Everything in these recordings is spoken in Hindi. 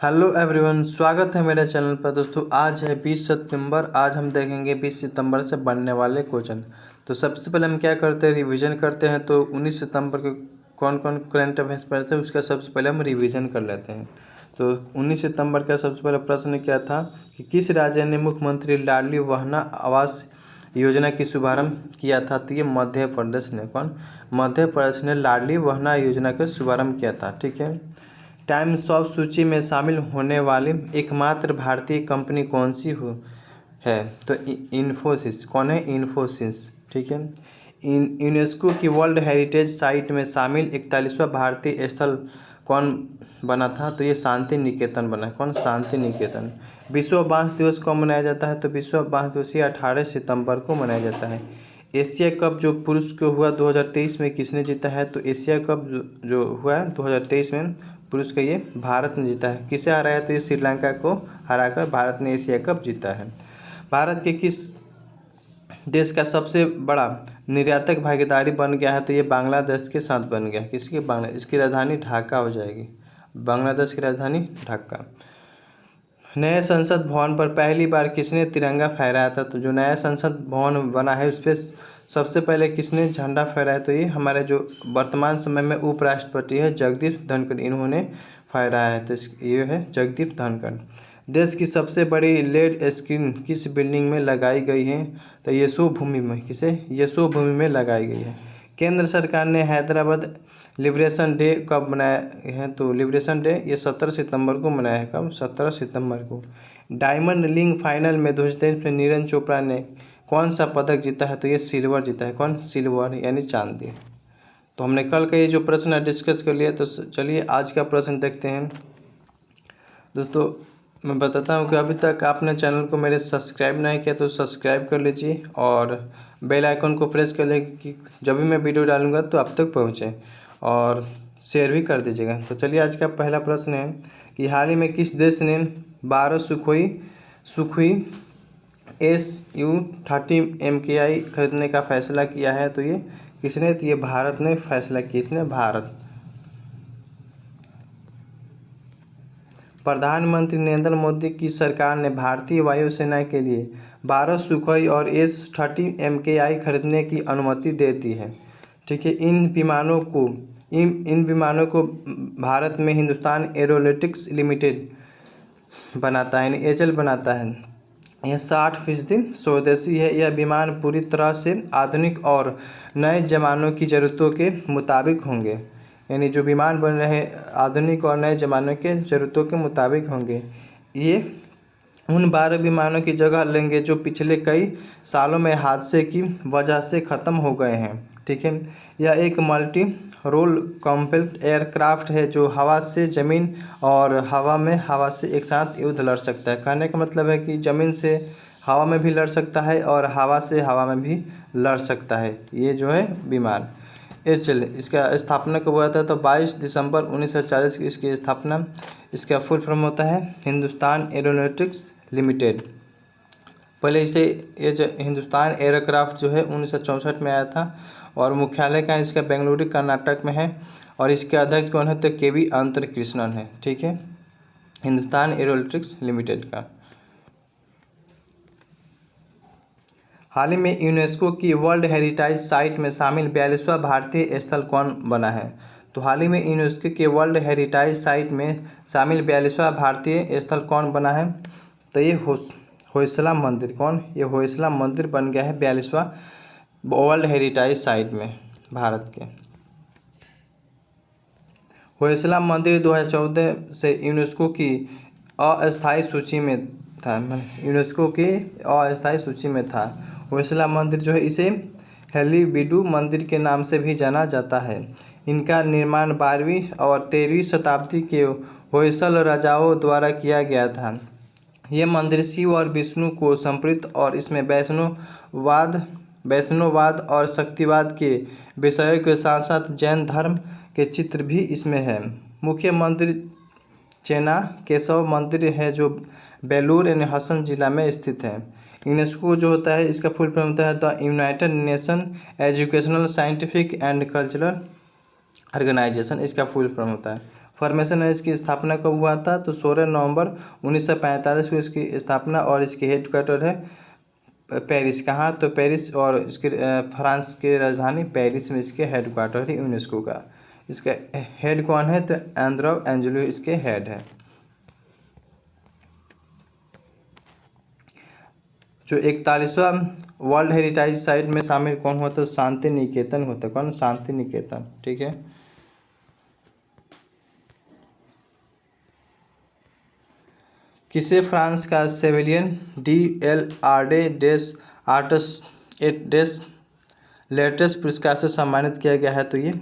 हेलो एवरीवन, स्वागत है मेरे चैनल पर। दोस्तों आज है 20 सितंबर। आज हम देखेंगे 20 सितंबर से बनने वाले क्वेश्चन। तो सबसे पहले हम क्या करते हैं, रिवीजन करते हैं। तो 19 सितंबर के कौन कौन करंट अफेयर्स पढ़े थे उसका सबसे पहले हम रिवीजन कर लेते हैं। तो 19 सितंबर का सबसे पहला प्रश्न क्या था कि किस राज्य ने मुख्यमंत्री लाडली बहना आवास योजना की शुभारंभ किया था? तो ये मध्य प्रदेश ने। मध्य प्रदेश ने लाडली बहना योजना का शुभारंभ किया था। ठीक है। टाइम्स ऑफ सूची में शामिल होने वाली एकमात्र भारतीय कंपनी कौन सी है? तो इन्फोसिस। कौन है? इन्फोसिस। ठीक है। यूनेस्को की वर्ल्ड हेरिटेज साइट में शामिल 41वां भारतीय स्थल कौन बना था? तो ये शांति निकेतन बना। कौन? शांति निकेतन। विश्व बांस दिवस कब मनाया जाता है? तो विश्व बांस दिवस 18 सितंबर को मनाया जाता है। एशिया कप जो पुरुष को हुआ 2023 में किसने जीता है? तो एशिया कप जो हुआ 2023 में पुरुष का ये भारत ने जीता है। किसे हराया? तो ये श्रीलंका को हराकर भारत ने एशिया कप जीता है। भारत के किस देश का सबसे बड़ा निर्यातक भागीदारी बन गया है? तो ये बांग्लादेश के साथ बन गया है। किसकी? बांग्लादेश। इसकी राजधानी ढाका हो जाएगी। बांग्लादेश की राजधानी ढाका। नए संसद भवन पर पहली बार किसने तिरंगा फहराया था? तो जो नया संसद भवन बना है उस पर सबसे पहले किसने झंडा फहराया? तो ये हमारे जो वर्तमान समय में उपराष्ट्रपति है जगदीप धनखड़, इन्होंने फहराया है। तो ये है जगदीप धनखड़। देश की सबसे बड़ी लेड स्क्रीन किस बिल्डिंग में लगाई गई है? तो यशोभूमि में। किसे? यशोभूमि में लगाई गई है। केंद्र सरकार ने हैदराबाद लिबरेशन डे कब मनाया है? तो लिबरेशन डे ये 17 सितंबर को मनाया है। कब? 17 सितंबर को। डायमंड लीग फाइनल में 2023 में नीरज चोपड़ा ने कौन सा पदक जीता है? तो ये सिल्वर जीता है। कौन? सिल्वर यानी चांदी। तो हमने कल का ये जो प्रश्न डिस्कस कर लिया। तो चलिए आज का प्रश्न देखते हैं। दोस्तों मैं बताता हूँ कि अभी तक आपने चैनल को मेरे सब्सक्राइब नहीं किया तो सब्सक्राइब कर लीजिए और बेल आइकन को प्रेस कर लें कि जब भी मैं वीडियो डालूंगा तो आप तक पहुँचे, और शेयर भी कर दीजिएगा। तो चलिए आज का पहला प्रश्न है कि हाल ही में किस देश ने 12 सुखोई Su-30 MKI खरीदने का फैसला किया है? तो ये किसने? तो ये भारत ने फैसला किया। इसने भारत। प्रधानमंत्री नरेंद्र मोदी की सरकार ने भारतीय वायुसेना के लिए 12 सुखोई और S-30 MKI खरीदने की अनुमति दे दी है। ठीक है। इन विमानों को भारत में हिंदुस्तान एरोनॉटिक्स लिमिटेड बनाता है, यानी एचएएल बनाता है। यह 60% स्वदेशी है। यह विमान पूरी तरह से आधुनिक और नए जमानों की ज़रूरतों के मुताबिक होंगे। यानी जो विमान बन रहे हैं आधुनिक और नए ज़माने के ज़रूरतों के मुताबिक होंगे। ये उन 12 विमानों की जगह लेंगे जो पिछले कई सालों में हादसे की वजह से ख़त्म हो गए हैं। ठीक है। यह एक मल्टी रोल कॉम्पैक्ट एयरक्राफ्ट है जो हवा से ज़मीन और हवा से एक साथ युद्ध लड़ सकता है। कहने का मतलब है कि ज़मीन से हवा में भी लड़ सकता है और हवा से हवा में भी लड़ सकता है। ये जो है विमान एचएएल, इसका स्थापना कब हुआ था? तो 22 दिसंबर 1940 की इसकी स्थापना। इसका फुल फॉर्म होता है हिंदुस्तान एरोनॉटिक्स लिमिटेड। पहले इसे ये जो हिंदुस्तान एयरक्राफ्ट जो है 1964 में आया था और मुख्यालय का इसका बेंगलुरु कर्नाटक में है। और इसके अध्यक्ष कौन है? तो केवी अंतर कृष्णन है। ठीक है। हिंदुस्तान एरोनॉटिक्स लिमिटेड का। हाल ही में यूनेस्को की वर्ल्ड हेरिटेज साइट में शामिल 42वां भारतीय स्थल कौन बना है? तो हाल ही में यूनेस्को के वर्ल्ड हेरिटेज साइट में शामिल 42वां भारतीय स्थल कौन बना है? तो ये होयसला मंदिर। कौन? ये होयसला मंदिर बन गया है 42वां वर्ल्ड हेरिटेज साइट में भारत के। होयसला मंदिर 2014 से यूनेस्को की अस्थायी सूची में था। यूनेस्को की अस्थायी सूची में था। होयसला मंदिर जो है इसे हेलीबिडू मंदिर के नाम से भी जाना जाता है। इनका निर्माण 12वीं और 13वीं शताब्दी के होयसल राजाओं द्वारा किया गया था। ये मंदिर शिव और विष्णु को समर्पित और इसमें वैष्णववाद और शक्तिवाद के विषयों के साथ साथ जैन धर्म के चित्र भी इसमें है। मुख्य मंदिर चेन्नकेशव मंदिर है जो बेलूर यानी हसन जिला में स्थित है। यूनेस्को जो होता है इसका फुल फॉर्म होता है the United Nation Educational Scientific and Cultural Organization. इसका फुल फॉर्म होता है। फॉर्मेशन है इसकी स्थापना कब हुआ था, तो 16 नवंबर 1945 को इसकी स्थापना, और इसकी हेडक्वार्टर है पेरिस। कहाँ, तो पेरिस, और इसके फ्रांस की राजधानी पेरिस में इसके हेडक्वार्टर है यूनेस्को का। इसका हेड कौन है, तो एंड्रो एंजेलो इसके हेड है। जो 41वां वर्ल्ड हेरिटेज साइट में शामिल कौन हुआ, तो शांति निकेतन होता है। कौन, शांति निकेतन, ठीक है। किसे फ्रांस का सेविलियन DLRD डेस आर्टस डेस लेटेस्ट पुरस्कार से सम्मानित किया गया है, तो ये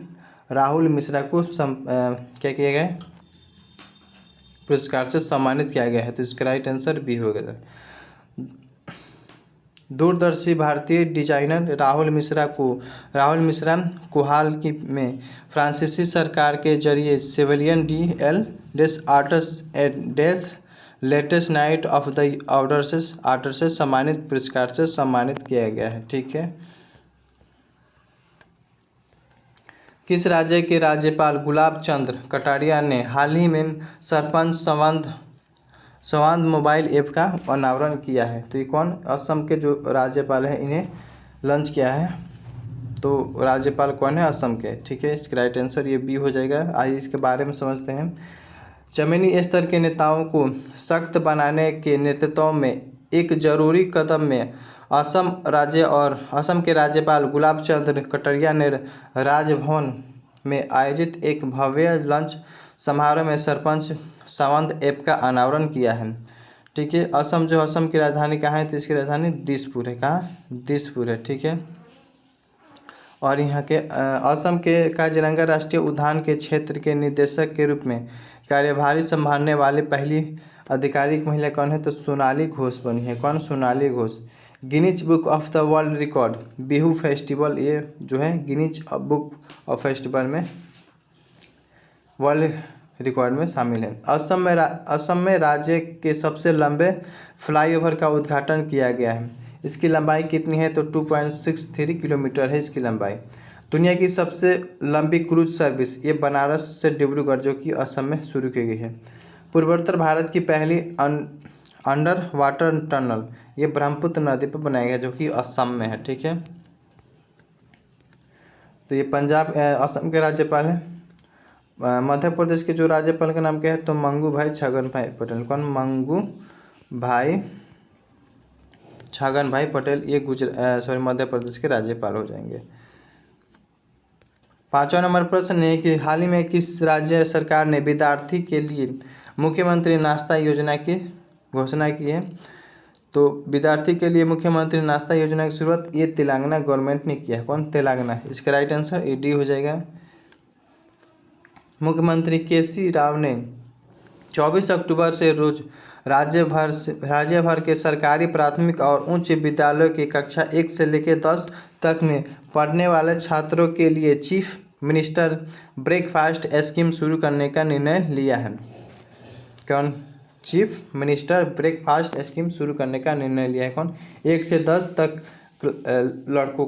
राहुल मिश्रा को क्या किया गया है, पुरस्कार से सम्मानित किया गया है। तो इसका राइट आंसर बी हो गया। दूरदर्शी भारतीय डिजाइनर राहुल मिश्रा को हाल ही में फ्रांसीसी सरकार के जरिए सेविलियन DL डेस आर्टस डेस लेटेस्ट नाइट ऑफ द ऑर्डर से सम्मानित पुरस्कार से सम्मानित किया गया है, ठीक है। किस राज्य के राज्यपाल गुलाब चंद्र कटारिया ने हाल ही में सरपंच संवाद मोबाइल ऐप का अनावरण किया है, तो ये कौन, असम के जो राज्यपाल हैं इन्हें लॉन्च किया है। तो राज्यपाल कौन है, असम के, ठीक है। इसका राइट आंसर ये बी हो जाएगा। आइए इसके बारे में समझते हैं। जमीनी स्तर के नेताओं को सख्त बनाने के नेतृत्व में एक जरूरी कदम में असम के राज्यपाल गुलाब चंद्र कटारिया ने राजभवन में आयोजित एक भव्य लंच समारोह में सरपंच संवाद ऐप का अनावरण किया है, ठीक है। असम की राजधानी कहाँ है, तो इसकी राजधानी दिसपुर है। कहाँ, दिसपुर है, ठीक है। और यहाँ के असम के काजीरंगा राष्ट्रीय उद्यान के क्षेत्र के निदेशक के रूप में कार्यभार संभालने वाली पहली आधिकारिक महिला कौन है, तो सोनाली घोष बनी है। कौन, Sonali Ghosh. Guinness book of the world record Bihu festival, ये जो है गिनीज बुक ऑफ फेस्टिवल में वर्ल्ड रिकॉर्ड में शामिल है। असम में राज्य के सबसे लंबे फ्लाईओवर का उद्घाटन किया गया है। इसकी लंबाई कितनी है, तो 2.63 किलोमीटर है इसकी लंबाई। दुनिया की सबसे लंबी क्रूज सर्विस, ये बनारस से डिब्रूगढ़ जो कि असम में शुरू की गई है। पूर्वोत्तर भारत की पहली अंडर वाटर टनल, ये ब्रह्मपुत्र नदी पर बनाया गया जो कि असम में है, ठीक है। तो ये असम के राज्यपाल हैं। मध्य प्रदेश के जो राज्यपाल का नाम क्या है, तो मंगू भाई छगन भाई पटेल। कौन, मंगू भाई छगन भाई पटेल, ये मध्य प्रदेश के राज्यपाल हो जाएंगे। 5वां नंबर प्रश्न है कि हाल ही में किस राज्य सरकार ने विद्यार्थी के लिए मुख्यमंत्री नाश्ता योजना की घोषणा की है, तो विद्यार्थी के लिए मुख्यमंत्री नाश्ता योजना की शुरुआत ये तेलंगाना गवर्नमेंट ने किया है। कौन, तेलंगाना। इसका राइट आंसर डी हो जाएगा। मुख्यमंत्री KC राव ने 24 अक्टूबर से रोज राज्य भर के सरकारी प्राथमिक और उच्च विद्यालयों की कक्षा 1 से लेकर 10 तक में पढ़ने वाले छात्रों के लिए चीफ मिनिस्टर ब्रेकफास्ट स्कीम शुरू करने का निर्णय लिया है। कौन, चीफ मिनिस्टर ब्रेकफास्ट स्कीम शुरू करने का निर्णय लिया है। कौन, 1 से 10 तक लड़कों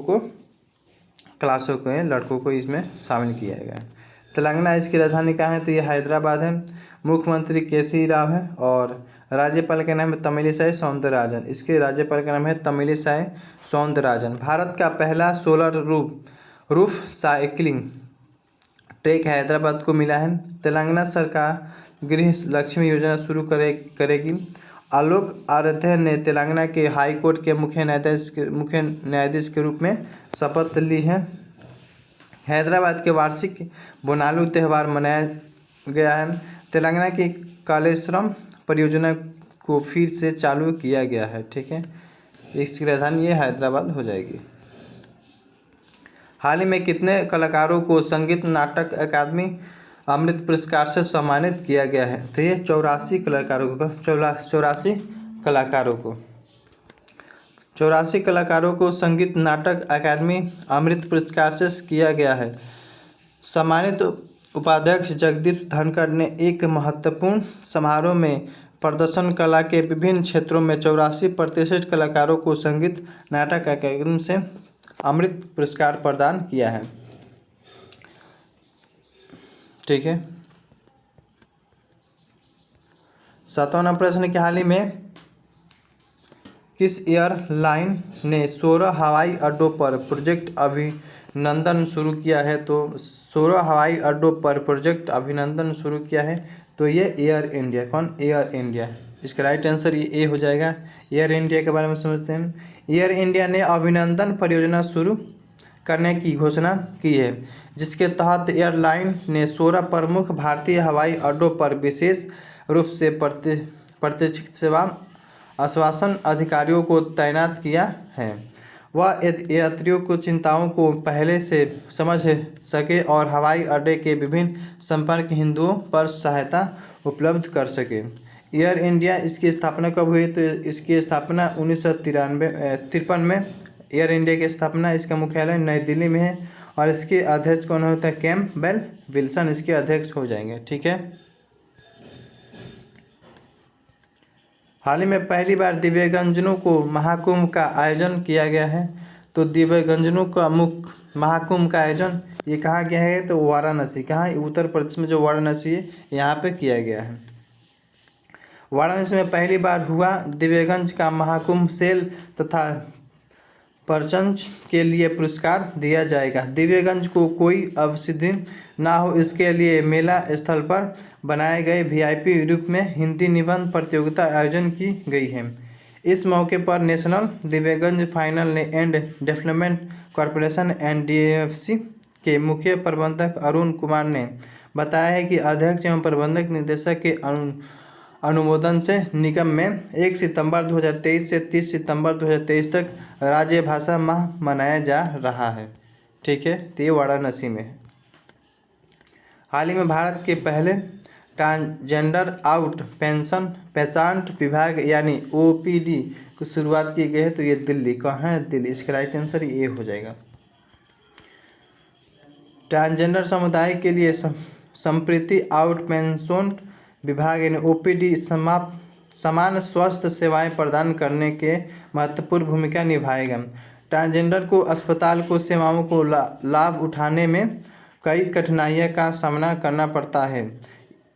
को इसमें शामिल किया गया है। तेलंगाना इसकी राजधानी कहाँ है, तो ये हैदराबाद है। मुख्यमंत्री KC राव है और राज्यपाल का नाम है तमिलिसाई सौंदरराजन। इसके राज्यपाल का नाम है तमिलिसाई सौंदरराजन। भारत का पहला solar roof cycling track Hyderabad को मिला है। तेलंगाना सरकार गृह लक्ष्मी योजना शुरू करेगी। आलोक आराध्य ने तेलंगाना के हाई कोर्ट के मुख्य न्यायाधीश के रूप में शपथ ली है। हैदराबाद के वार्षिक बोनालू त्यौहार मनाया गया है। तेलंगाना की कालेश्वरम परियोजना को फिर से चालू किया गया है, ठीक है। इसकी राजधानी ये हैदराबाद हो जाएगी। हाल ही में कितने कलाकारों को संगीत नाटक अकादमी अमृत पुरस्कार से सम्मानित किया गया है, तो ये 84 कलाकारों को संगीत नाटक अकादमी अमृत पुरस्कार से किया गया है। सम्मानित उपाध्यक्ष जगदीप धनखड़ ने एक महत्वपूर्ण समारोह में प्रदर्शन कला के विभिन्न क्षेत्रों में 84% कलाकारों को संगीत नाटक अकादमी से अमृत पुरस्कार प्रदान किया है, ठीक है। 7वां प्रश्न कि हाल ही में किस एयरलाइन ने 16 हवाई अड्डों पर प्रोजेक्ट अभिनंदन शुरू किया है? तो 16 हवाई अड्डों पर प्रोजेक्ट अभिनंदन शुरू किया है, तो ये एयर इंडिया। कौन? Air India. इसका राइट आंसर ये ए हो जाएगा। एयर इंडिया के बारे में समझते हैं। एयर इंडिया ने अभिनंदन परियोजना शुरू करने की घोषणा की है, जिसके तहत एयरलाइन ने 16 प्रमुख भारतीय हवाई अड्डों पर विशेष रूप से प्रतीक्षित सेवा आश्वासन अधिकारियों को तैनात किया है। वह यात्रियों को चिंताओं को पहले से समझ सके और हवाई अड्डे के विभिन्न संपर्क बिंदुओं पर सहायता उपलब्ध कर सके। एयर इंडिया इसकी स्थापना कब हुई? तो इसकी स्थापना 1953 में एयर इंडिया की स्थापना, इसका मुख्यालय नई दिल्ली में है और इसके अध्यक्ष कौन होता है? कैम्पबेल विल्सन इसके अध्यक्ष हो जाएंगे। ठीक है। हाल ही में पहली बार दिव्यांगजनों को महाकुंभ का आयोजन किया गया है। तो दिव्यांगजनों का मुख्य महाकुंभ का आयोजन ये कहाँ गया है? तो वाराणसी। कहाँ? उत्तर प्रदेश में जो वाराणसी है यहाँ पे किया गया है। वाराणसी में पहली बार हुआ दिव्यांगज का महाकुंभ सेल तथा प्रपंच के लिए पुरस्कार दिया जाएगा। दिव्यांगज को कोई अवसिद्धि ना हो इसके लिए मेला स्थल पर बनाए गए वीआईपी रूप में हिंदी निबंध प्रतियोगिता आयोजन की गई है। इस मौके पर national Divyangjan finance and development corporation NDFC के मुख्य प्रबंधक अरुण कुमार ने बताया है कि अध्यक्ष एवं प्रबंधक निदेशक के अनुमोदन से निगम में 1 सितंबर 2023 से 30 सितंबर 2023 तक राज्य भाषा माह मनाया जा रहा है। ठीक है। तो ये वाराणसी में है। हाल ही में भारत के पहले ट्रांसजेंडर आउट पेशेंट विभाग यानी OPD की शुरुआत की गई है। तो ये दिल्ली। कहाँ है? दिल्ली। इसका राइट आंसर ये हो जाएगा। ट्रांसजेंडर समुदाय के लिए संप्रीति आउट पेशेंट विभाग यानी OPD समान स्वास्थ्य सेवाएं प्रदान करने के महत्वपूर्ण भूमिका निभाएगा। ट्रांसजेंडर को अस्पताल को सेवाओं को लाभ उठाने में कई कठिनाइयों का सामना करना पड़ता है।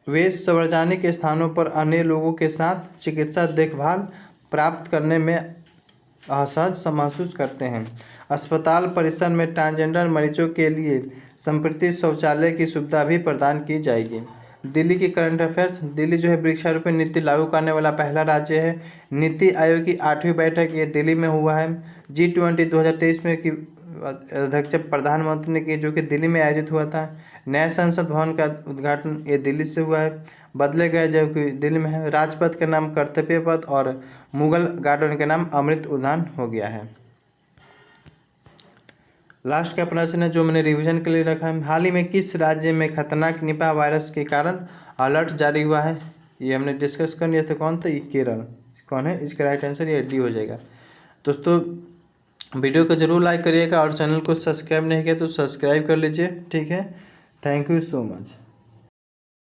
वे सार्वजनिक स्थानों पर अन्य लोगों के साथ चिकित्सा देखभाल प्राप्त करने में असहज महसूस करते हैं। अस्पताल परिसर में ट्रांसजेंडर मरीजों के लिए संप्रीति शौचालय की सुविधा भी प्रदान की जाएगी। दिल्ली की करंट अफेयर्स। दिल्ली जो है वृक्षारोपण नीति लागू करने वाला पहला राज्य है। नीति आयोग की 8वीं बैठक ये दिल्ली में हुआ है। G20 2023 में की अध्यक्ष प्रधानमंत्री ने की, जो कि दिल्ली में आयोजित हुआ था। नए संसद भवन का उद्घाटन ये दिल्ली से हुआ है। बदले गए जो कि दिल्ली में है। राजपथ का नाम कर्तव्य पथ और मुगल गार्डन का नाम अमृत उद्यान हो गया है। लास्ट का प्रश्न है जो मैंने रिवीजन के लिए रखा है। हाल ही में किस राज्य में खतरनाक निपा वायरस के कारण अलर्ट जारी हुआ है? ये हमने डिस्कस कर लिया था। कौन था? ये केरल। कौन है? इसका राइट आंसर ये D हो जाएगा। दोस्तों वीडियो को जरूर लाइक करिएगा और चैनल को सब्सक्राइब नहीं किया तो सब्सक्राइब कर लीजिए। ठीक है। Thank you so much.